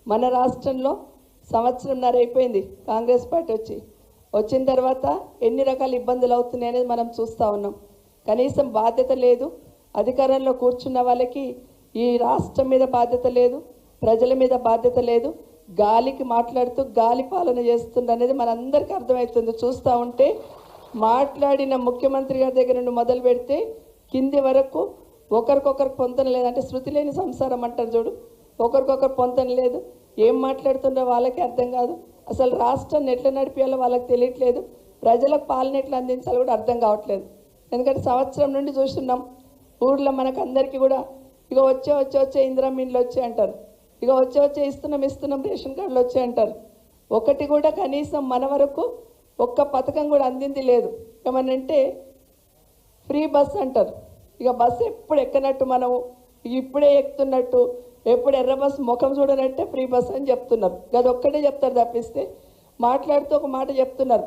మన రాష్ట్రంలో సంవత్సరంన్నర అయిపోయింది కాంగ్రెస్ పార్టీ వచ్చిన తర్వాత ఎన్ని రకాల ఇబ్బందులు అవుతున్నాయి అనేది మనం చూస్తూ ఉన్నాం. కనీసం బాధ్యత లేదు, అధికారంలో కూర్చున్న వాళ్ళకి ఈ రాష్ట్రం మీద బాధ్యత లేదు, ప్రజల మీద బాధ్యత లేదు, గాలికి మాట్లాడుతూ గాలి పాలన చేస్తుంది అనేది మనందరికీ అర్థమవుతుంది. చూస్తూ ఉంటే మాట్లాడిన ముఖ్యమంత్రి గారి దగ్గర నుండి మొదలు పెడితే కింది వరకు ఒకరికొకరు పొంతన లేదు. అంటే శృతి లేని సంసారం అంటారు చూడు, ఒకరికొకరు పొంతన లేదు. ఏం మాట్లాడుతుందో వాళ్ళకి అర్థం కాదు. అసలు రాష్ట్రాన్ని ఎట్లా నడిపించాలో వాళ్ళకి తెలియట్లేదు. ప్రజలకు పాలన ఎట్లా అందించాలో కూడా అర్థం కావట్లేదు. ఎందుకంటే సంవత్సరం నుండి చూస్తున్నాం ఊర్లో మనకు అందరికీ కూడా ఇక వచ్చే ఇందిరమ్మ ఇండ్లు వచ్చాయి అంటారు, ఇక వచ్చే ఇస్తున్నాం రేషన్ కార్డులు వచ్చాయి అంటారు. ఒకటి కూడా కనీసం మన వరకు ఒక్క పథకం కూడా అందింది లేదు. ఏమనంటే ఫ్రీ బస్ అంటారు, ఇక బస్సు ఎప్పుడు ఎక్కనట్టు మనము ఇప్పుడే ఎక్కుతున్నట్టు, ఎప్పుడు ఎర్ర బస్సు ముఖం చూడనట్టే ఫ్రీ బస్ అని చెప్తున్నారు. అది ఒక్కటే చెప్తారు తప్పిస్తే మాట్లాడుతూ ఒక మాట చెప్తున్నారు.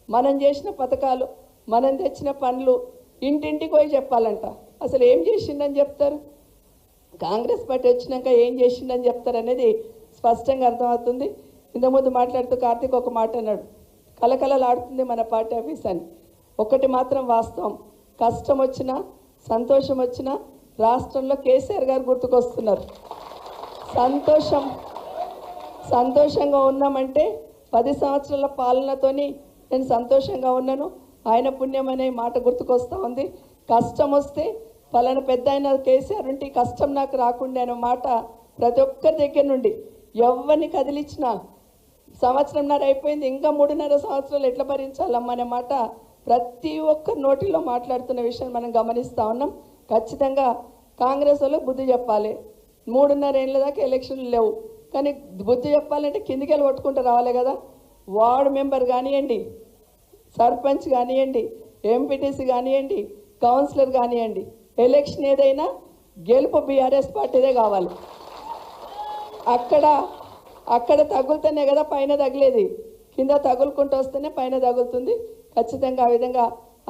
మనం చేసిన పథకాలు, మనం తెచ్చిన పనులు ఇంటింటికి పోయి చెప్పాలంట. అసలు ఏం చేసిండని చెప్తారు, కాంగ్రెస్ పార్టీ వచ్చినాక ఏం చేసిండని చెప్తారు అనేది స్పష్టంగా అర్థమవుతుంది. ఇంతకుముందు మాట్లాడుతూ కార్తీక్ ఒక మాట అన్నాడు, కలకలలాడుతుంది మన పార్టీ ఆఫీస్ అని. ఒకటి మాత్రం వాస్తవం, కష్టం వచ్చినా సంతోషం వచ్చినా రాష్ట్రంలో కేసీఆర్ గారు గుర్తుకొస్తున్నారు. సంతోషంగా ఉన్నామంటే 10 సంవత్సరాల పాలనతోని నేను సంతోషంగా ఉన్నాను, ఆయన పుణ్యం అనే మాట గుర్తుకొస్తూ ఉంది. కష్టం వస్తే పలానా పెద్ద ఆయన కేసీఆర్ ఉంటే కష్టం నాకు రాకుండా అనే మాట ప్రతి ఒక్కరి దగ్గర నుండి ఎవరిని కదిలించినా సంవత్సరంన్నర అయిపోయింది, ఇంకా 3.5 సంవత్సరాలు ఎట్లా భరించాలమ్మా అనే మాట ప్రతి ఒక్కరి నోటిలో మాట్లాడుతున్న విషయం మనం గమనిస్తూ ఉన్నాం. ఖచ్చితంగా కాంగ్రెస్ వాళ్ళు బుద్ధి చెప్పాలి. 3.5 ఏళ్ళ దాకా ఎలక్షన్లు లేవు, కానీ బుద్ధి చెప్పాలంటే కిందికి వెళ్ళి కొట్టుకుంటూ రావాలి కదా. వార్డు మెంబర్ కానివ్వండి, సర్పంచ్ కానివ్వండి, ఎంపీటీసీ కానివ్వండి, కౌన్సిలర్ కానివ్వండి, ఎలక్షన్ ఏదైనా గెలుపు బీఆర్ఎస్ పార్టీదే కావాలి. అక్కడ తగులుతూనే కదా పైన తగిలేది, కింద తగులుకుంటూ వస్తేనే పైన తగులుతుంది. ఖచ్చితంగా ఆ విధంగా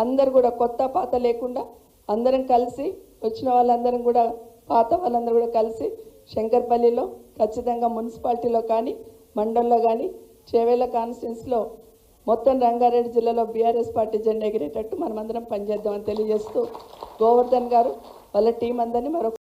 అందరు కూడా కొత్త పాత లేకుండా అందరం కలిసి వచ్చిన వాళ్ళందరం కూడా పాత వాళ్ళందరూ కూడా కలిసి శంకర్పల్లిలో ఖచ్చితంగా మున్సిపాలిటీలో కానీ మండలంలో కానీ చేవేళ్ళ కాన్స్టిట్యున్సీలో మొత్తం రంగారెడ్డి జిల్లాలో బీఆర్ఎస్ పార్టీ జెండా ఎగిరేటట్టు మనమందరం పనిచేద్దామని తెలియజేస్తూ గోవర్ధన్ గారు వాళ్ళ టీం అందరినీ మరొక